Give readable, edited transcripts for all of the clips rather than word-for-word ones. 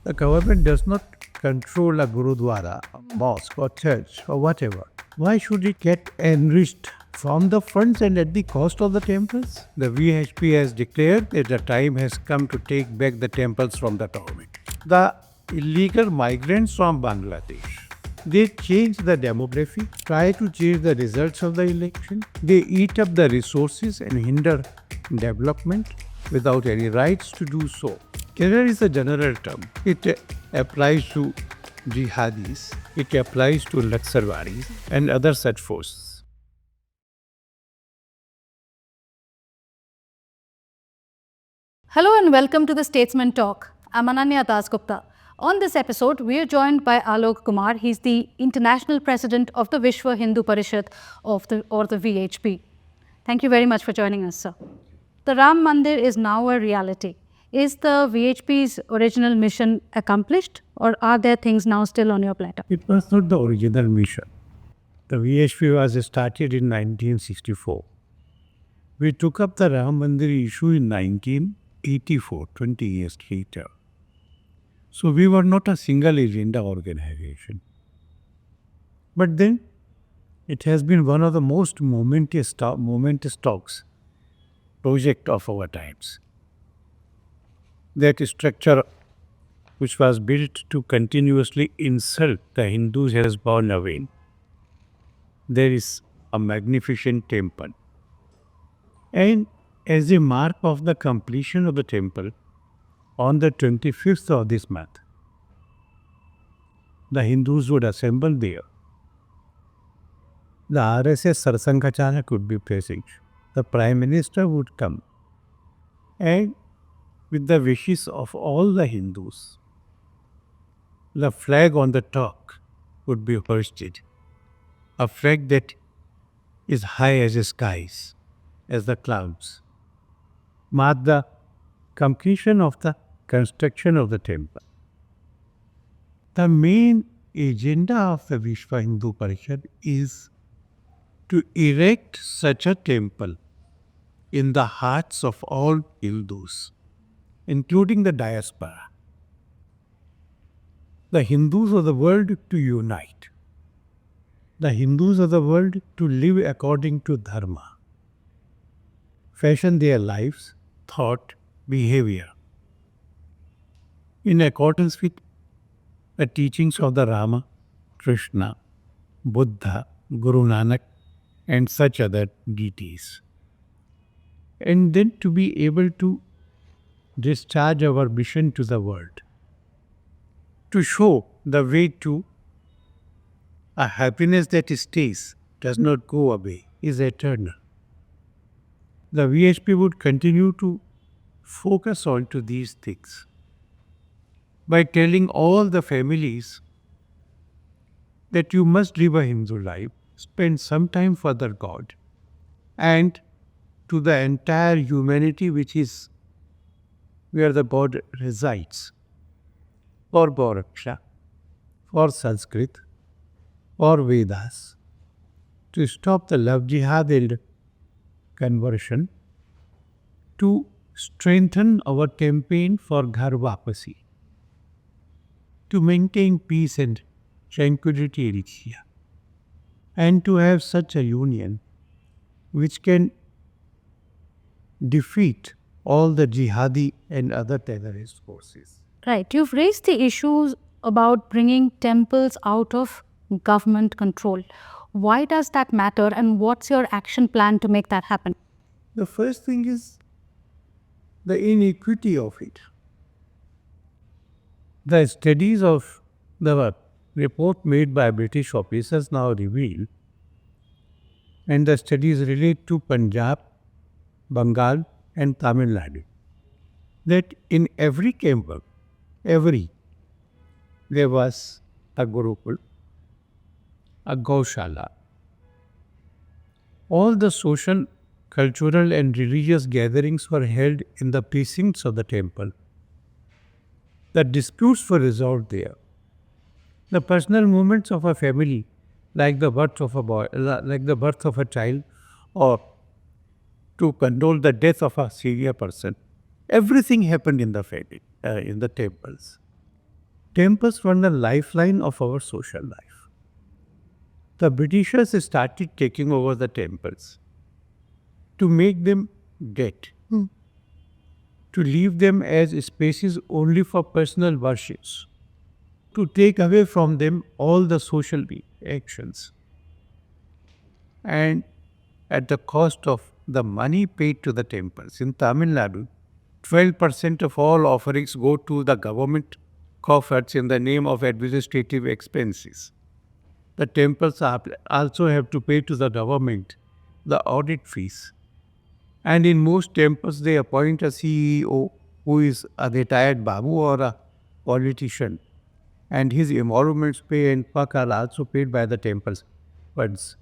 The government does not control a gurudwara, a mosque or church or whatever. Why should it get enriched from the funds and at the cost of the temples? The VHP has declared that the time has come to take back the temples from the government. The illegal migrants from Bangladesh, they change the demography, try to change the results of the election. They eat up the resources and hinder development without any rights to do so. Terror is a general term. It applies to jihadis, it applies to Naxalwaris and other such forces. Hello and welcome to the Statesman Talk. I'm Ananya Dasgupta. On this episode, we are joined by Alok Kumar. He's the International President of the Vishwa Hindu Parishad or the VHP. Thank you very much for joining us, sir. The Ram Mandir is now a reality. Is the VHP's original mission accomplished, or are there things now still on your platter? It was not the original mission. The VHP was started in 1964. We took up the Ram Mandir issue in 1984, 20 years later. So we were not a single agenda organization. But then it has been one of the most momentous talks project of our times. That structure which was built to continuously insult the Hindus has gone away. There is a magnificent temple. And as a mark of the completion of the temple, on the 25th of this month, the Hindus would assemble there. The RSS Sarsanghacharya would be present. The Prime Minister would come. And with the wishes of all the Hindus, the flag on the top would be hoisted. A flag that is high as the skies, as the clouds, mark the completion of the construction of the temple. The main agenda of the Vishwa Hindu Parishad is to erect such a temple in the hearts of all Hindus, including the diaspora. The Hindus of the world to unite. The Hindus of the world to live according to dharma. Fashion their lives, thought, behavior in accordance with the teachings of the Rama, Krishna, Buddha, Guru Nanak and such other deities. And then to be able to discharge our mission to the world, to show the way to a happiness that stays, does not go away, is eternal. The VHP would continue to focus on to these things by telling all the families that you must live a Hindu life, spend some time for the God, and to the entire humanity which is where the God resides, for Gauraksha, for Sanskrit, for Vedas, to stop the love jihad and conversion, to strengthen our campaign for ghar wapsi, to maintain peace and tranquility in India, and to have such a union which can defeat all the jihadi and other terrorist forces. Right. You've raised the issues about bringing temples out of government control. Why does that matter, and what's your action plan to make that happen? The first thing is the inequity of it. The studies of the report made by British officers now reveal, and the studies relate to Punjab, Bengal and Tamil Nadu, that in every temple, there was a Gurukul, a Gaushala. All the social, cultural and religious gatherings were held in the precincts of the temple. The disputes were resolved there. The personal moments of a family, like the birth of a boy, like the birth of a child, or to condole the death of a senior person, everything happened in the family, in the temples. Temples were the lifeline of our social life. The Britishers started taking over the temples to make them dead, to leave them as spaces only for personal worships, to take away from them all the social actions. And at the cost of the money paid to the temples. In Tamil Nadu, 12% of all offerings go to the government coffers in the name of administrative expenses. The temples also have to pay to the government the audit fees. And in most temples, they appoint a CEO who is a retired babu or a politician. And his emoluments pay and work are also paid by the temple's funds.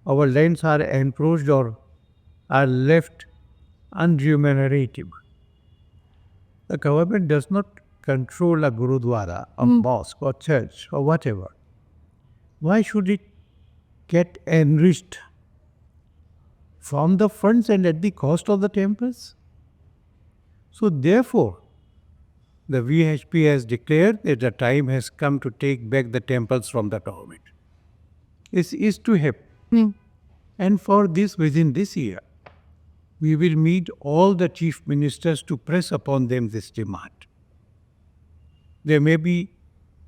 Our lands are encroached or are left unremunerative. The government does not control a gurudwara, a mosque or church or whatever. Why should it get enriched from the funds and at the cost of the temples? So therefore, the VHP has declared that the time has come to take back the temples from the government. This is to happen. And for this, within this year, we will meet all the chief ministers to press upon them this demand. There may be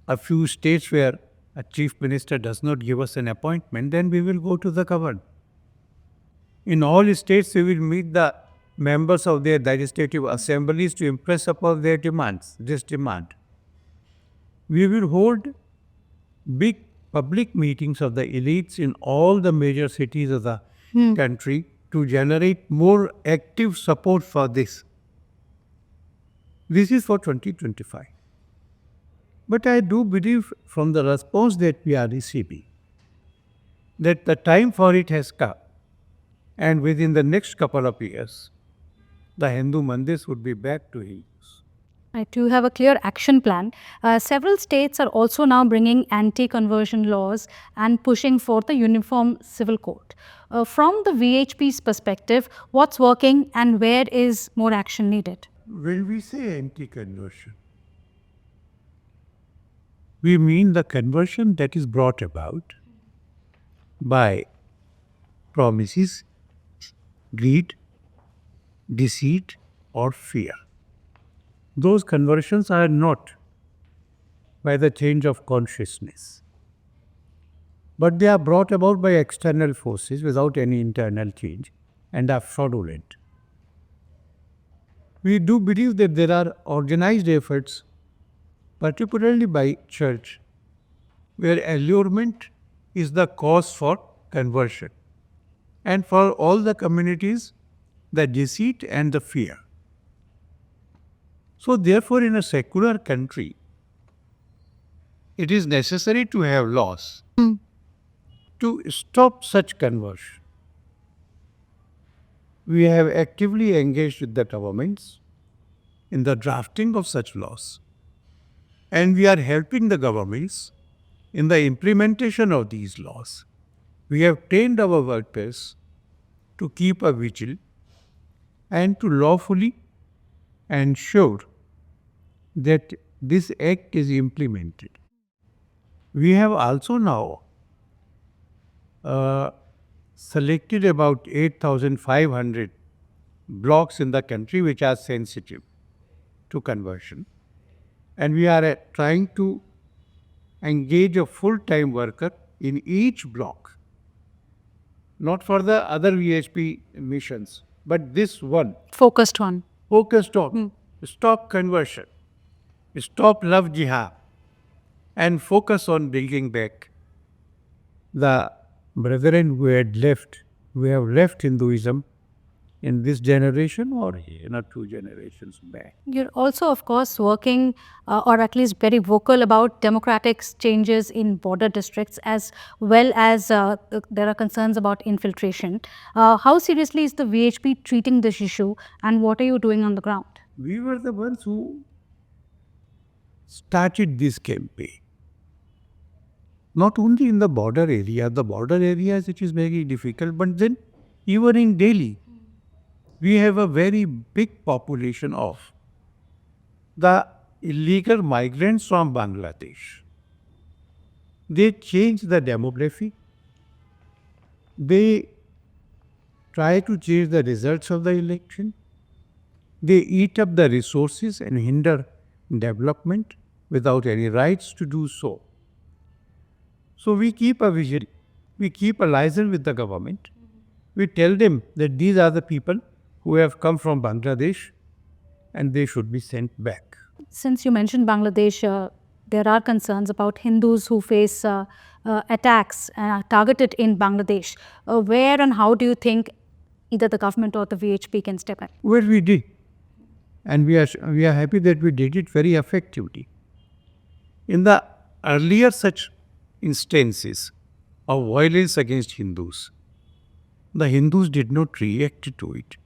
a few states where a chief minister does not give us an appointment, then we will go to the governor. In all states, we will meet the members of their legislative assemblies to impress upon their demands, this demand. We will hold big public meetings of the elites in all the major cities of the country to generate more active support for this. This is for 2025. But I do believe from the response that we are receiving that the time for it has come. And within the next couple of years, the Hindu mandirs would be back to Hindus. Right, you have a clear action plan. Several states are also now bringing anti-conversion laws and pushing for the uniform civil code. From the VHP's perspective, what's working and where is more action needed? When we say anti-conversion, we mean the conversion that is brought about by promises, greed, deceit, or fear. Those conversions are not by the change of consciousness, but they are brought about by external forces without any internal change and are fraudulent. We do believe that there are organized efforts, particularly by church, where allurement is the cause for conversion, and for all the communities, the deceit and the fear. So therefore, in a secular country, it is necessary to have laws to stop such conversion. We have actively engaged with the governments in the drafting of such laws, and we are helping the governments in the implementation of these laws. We have trained our workers to keep a vigil and to lawfully ensure that this act is implemented. We have also now selected about 8,500 blocks in the country which are sensitive to conversion, and we are trying to engage a full-time worker in each block, not for the other VHP missions, but this one. Focused one. Focused on stop conversion, stop love jihad, and focus on bringing back the brethren who have left Hinduism in this generation or in a 2 generations back. You're also, of course, working or at least very vocal about democratic changes in border districts, as well as there are concerns about infiltration. How seriously is the VHP treating this issue, and what are you doing on the ground? We were the ones who started this campaign. Not only in the border areas it is very difficult, but then even in Delhi, we have a very big population of the illegal migrants from Bangladesh. They change the demography. They try to change the results of the election. They eat up the resources and hinder development without any rights to do so. So we keep a vision, we keep a liaison with the government. We tell them that these are the people who have come from Bangladesh and they should be sent back. Since you mentioned Bangladesh, there are concerns about Hindus who face attacks targeted in Bangladesh. Where and how do you think either the government or the VHP can step in? Well, we did. And we are happy that we did it very effectively. In the earlier such instances of violence against Hindus, the Hindus did not react to it.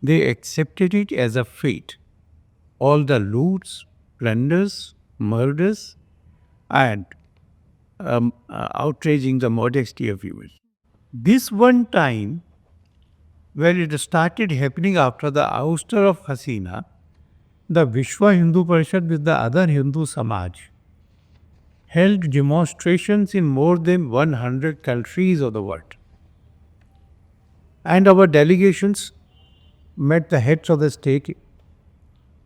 They accepted it as a fate. All the loots, plunders, murders, and outraging the modesty of women. This one time, when it started happening after the ouster of Hasina, the Vishwa Hindu Parishad with the other Hindu Samaj held demonstrations in more than 100 countries of the world. And our delegations met the heads of the state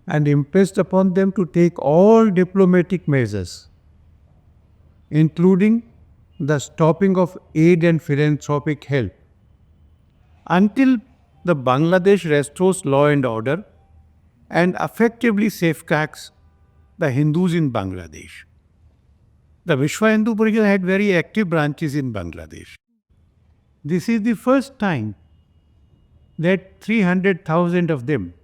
and impressed upon them to take all diplomatic measures, including the stopping of aid and philanthropic help, until the Bangladesh restores law and order and effectively safeguards the Hindus in Bangladesh. The Vishwa Hindu Parishad had very active branches in Bangladesh. This is the first time that 300,000 of them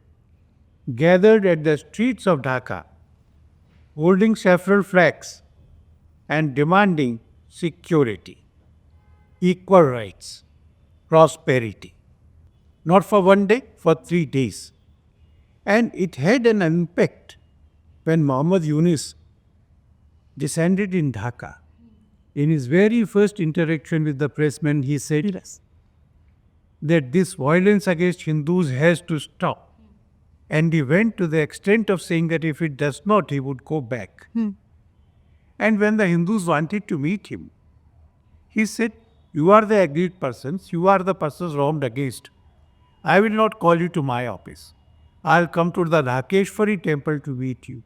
gathered at the streets of Dhaka, holding several flags and demanding security, equal rights, prosperity. Not for one day, for 3 days. And it had an impact when Muhammad Yunus descended in Dhaka. In his very first interaction with the pressmen, he said that this violence against Hindus has to stop. And he went to the extent of saying that if it does not, he would go back. And when the Hindus wanted to meet him, he said, "You are the agreed persons, you are the persons wronged against. I will not call you to my office. I'll come to the Dhakeshwari temple to meet you."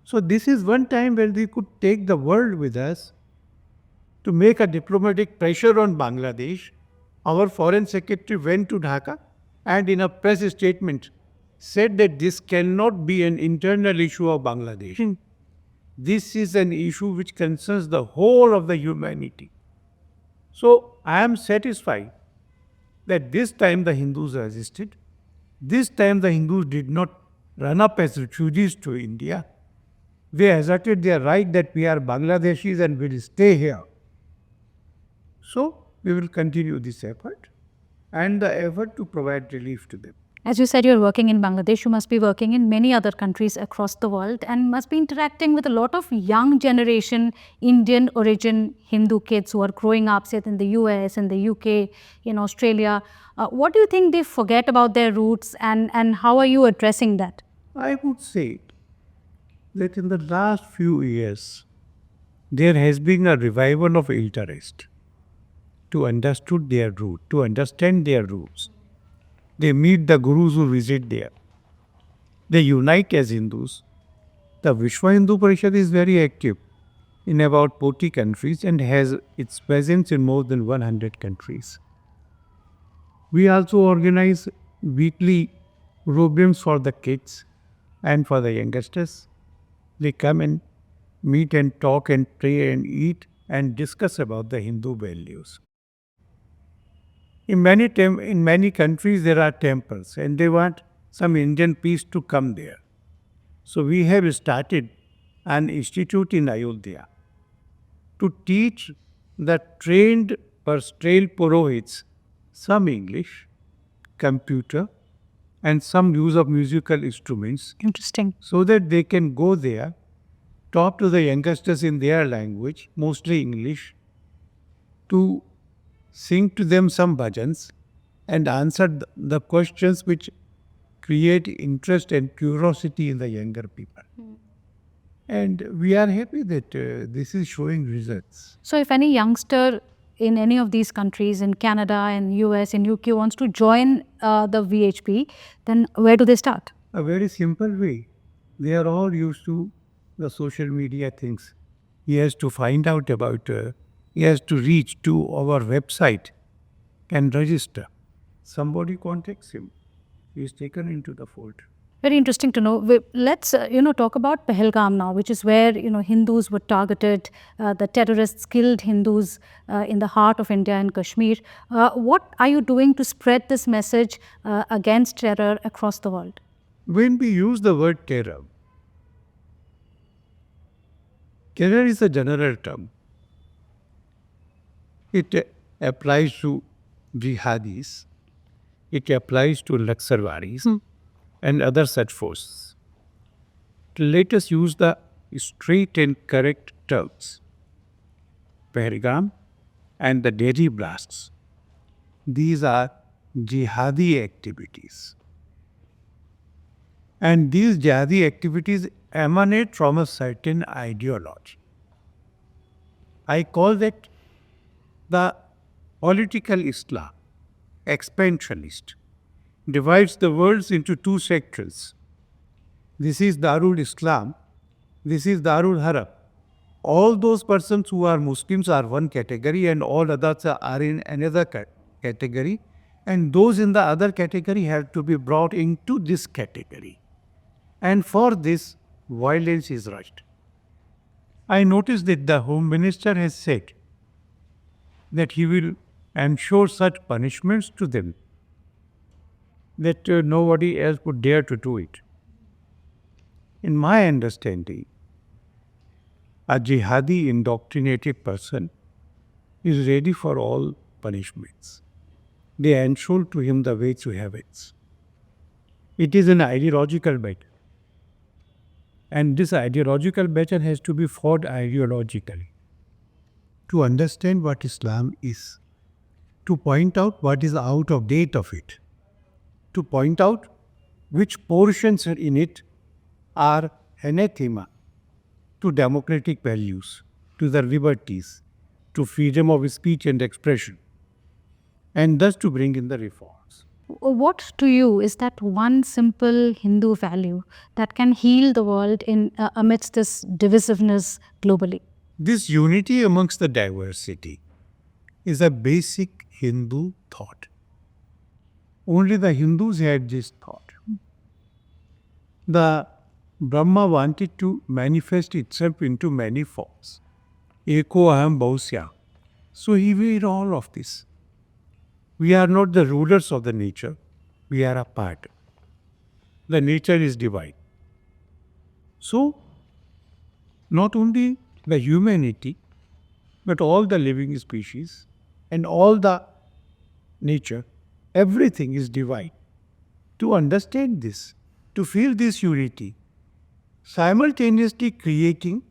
So this is one time when we could take the world with us to make a diplomatic pressure on Bangladesh. Our foreign secretary went to Dhaka and in a press statement said that this cannot be an internal issue of Bangladesh. This is an issue which concerns the whole of the humanity. So I am satisfied that this time the Hindus resisted. This time the Hindus did not run up as refugees to India. They asserted their right that we are Bangladeshis and will stay here. So we will continue this effort and the effort to provide relief to them. As you said, you're working in Bangladesh, you must be working in many other countries across the world and must be interacting with a lot of young generation Indian origin Hindu kids who are growing up, say, in the US, in the UK, in Australia. What do you think they forget about their roots and how are you addressing that? I would say that in the last few years, there has been a revival of interest to understand their roots. They meet the gurus who visit there. They unite as Hindus. The Vishwa Hindu Parishad is very active in about 40 countries and has its presence in more than 100 countries. We also organize weekly programs for the kids and for the youngsters. They come and meet and talk and pray and eat and discuss about the Hindu values. In many countries there are temples and they want some Indian priest to come there. So we have started an institute in Ayodhya to teach the trained pastoral Purohits some English, computer and some use of musical instruments. Interesting. So that they can go there, talk to the youngsters in their language, mostly English, to sing to them some bhajans and answer the questions which create interest and curiosity in the younger people. And we are happy that this is showing results. So if any youngster in any of these countries, in Canada, in US, in UK, wants to join the VHP, then where do they start? A very simple way. They are all used to the social media things. He has to find out about, he has to reach to our website and register. Somebody contacts him. He is taken into the fold. Very interesting to know. Let's talk about Pahalgam now, which is where Hindus were targeted. The terrorists killed Hindus in the heart of India and Kashmir. What are you doing to spread this message against terror across the world? When we use the word terror, terror is a general term. It applies to jihadis. It applies to Naxalwaris and other such forces. Let us use the straight and correct terms. Pahalgam and the Delhi blasts. These are jihadi activities. And these jihadi activities emanate from a certain ideology. I call that the political Islam, expansionist, divides the world into two sectors. This is Darul Islam, this is Darul Haram. All those persons who are Muslims are one category and all others are in another category, and those in the other category have to be brought into this category. And for this, violence is right. I noticed that the Home Minister has said that he will ensure such punishments to them that nobody else would dare to do it. In my understanding, a jihadi indoctrinated person is ready for all punishments. They ensure to him the way to heavens. It is an ideological battle. And this ideological battle has to be fought ideologically. To understand what Islam is, to point out what is out of date of it, to point out which portions in it are anathema to democratic values, to the liberties, to freedom of speech and expression, and thus to bring in the reforms. What to you is that one simple Hindu value that can heal the world amidst this divisiveness globally? This unity amongst the diversity is a basic Hindu thought. Only the Hindus had this thought. The Brahma wanted to manifest itself into many forms. Eko aham bahusya. So he made all of this. We are not the rulers of the nature. We are a part. The nature is divine. So, not only the humanity, but all the living species and all the nature, everything is divine. To understand this, to feel this unity, simultaneously creating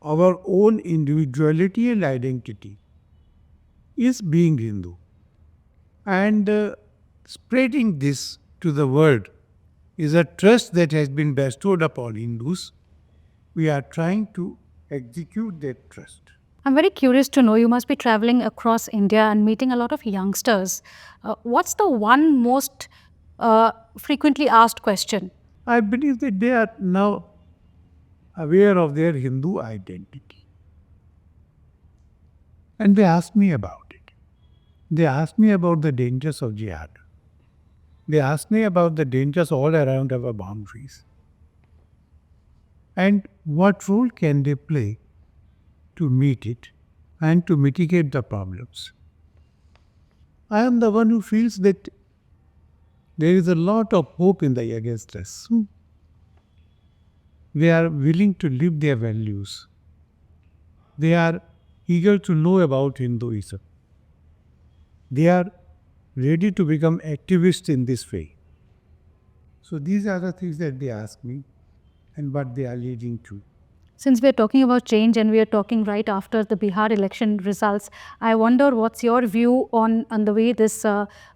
our own individuality and identity, is being Hindu. And spreading this to the world is a trust that has been bestowed upon Hindus. We are trying to execute that trust. I'm very curious to know, you must be traveling across India and meeting a lot of youngsters. What's the one most frequently asked question? I believe that they are now aware of their Hindu identity. And they ask me about it. They ask me about the dangers of jihad. They ask me about the dangers all around our boundaries. And what role can they play to meet it and to mitigate the problems? I am the one who feels that there is a lot of hope in the youngsters. They are willing to live their values. They are eager to know about Hinduism. They are ready to become activists in this way. So these are the things that they ask me and what they are leading to. Since we are talking about change and we are talking right after the Bihar election results, I wonder what's your view on the way this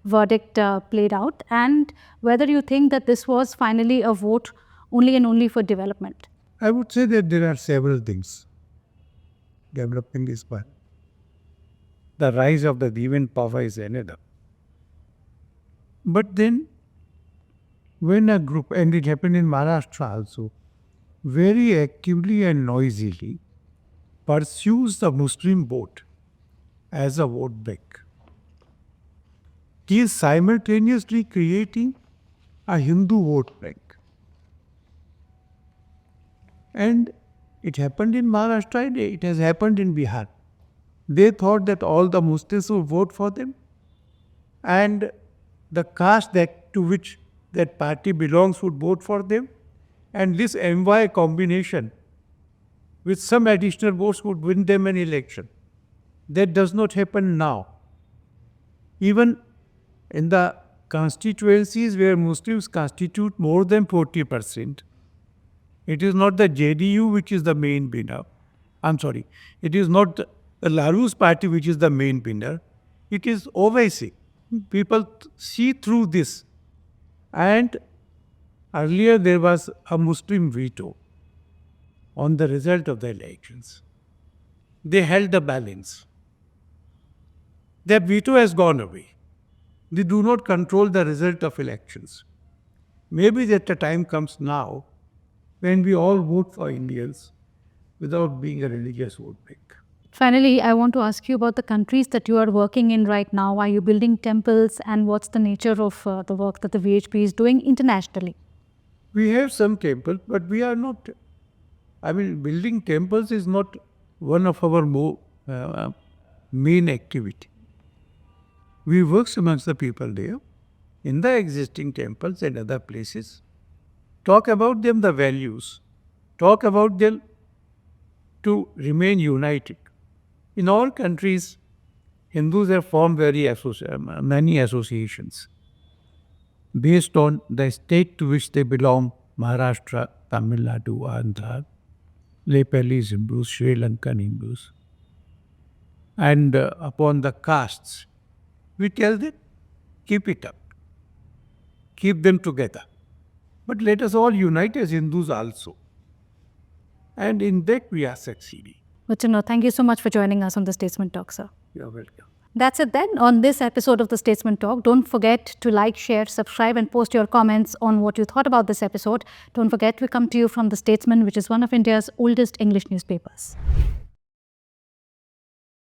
verdict played out, and whether you think that this was finally a vote only and only for development. I would say that there are several things developing this one. The rise of the Divan power is another. But then, when a group, and it happened in Maharashtra also, very actively and noisily pursues the Muslim vote as a vote bank, he is simultaneously creating a Hindu vote bank. And it happened in Maharashtra, and it has happened in Bihar. They thought that all the Muslims would vote for them, and the caste to which that party belongs would vote for them, and this MY combination with some additional votes would win them an election. That does not happen now. Even in the constituencies where Muslims constitute more than 40%, it is not the JDU which is the main winner. It is not the Lalu's party which is the main winner. It is Owaisi. People see through this. And earlier there was a Muslim veto on the result of the elections. They held the balance. Their veto has gone away. They do not control the result of elections. Maybe that the time comes now when we all vote for Indians without being a religious vote bank. Finally, I want to ask you about the countries that you are working in right now. Are you building temples, and what's the nature of the work that the VHP is doing internationally? We have some temples, but we are not, building temples is not one of our main activity. We work amongst the people there, in the existing temples and other places, talk about them the values, talk about them to remain united. In all countries, Hindus have formed many associations based on the state to which they belong: Maharashtra, Tamil Nadu, Andhra, Nepalese Hindus, Sri Lankan Hindus. And upon the castes, we tell them, keep it up, keep them together. But let us all unite as Hindus also. And in that we are succeeding. Good to know. Thank you so much for joining us on the Statesman Talk, sir. You're welcome. That's it then on this episode of the Statesman Talk. Don't forget to like, share, subscribe, and post your comments on what you thought about this episode. Don't forget, we come to you from the Statesman, which is one of India's oldest English newspapers.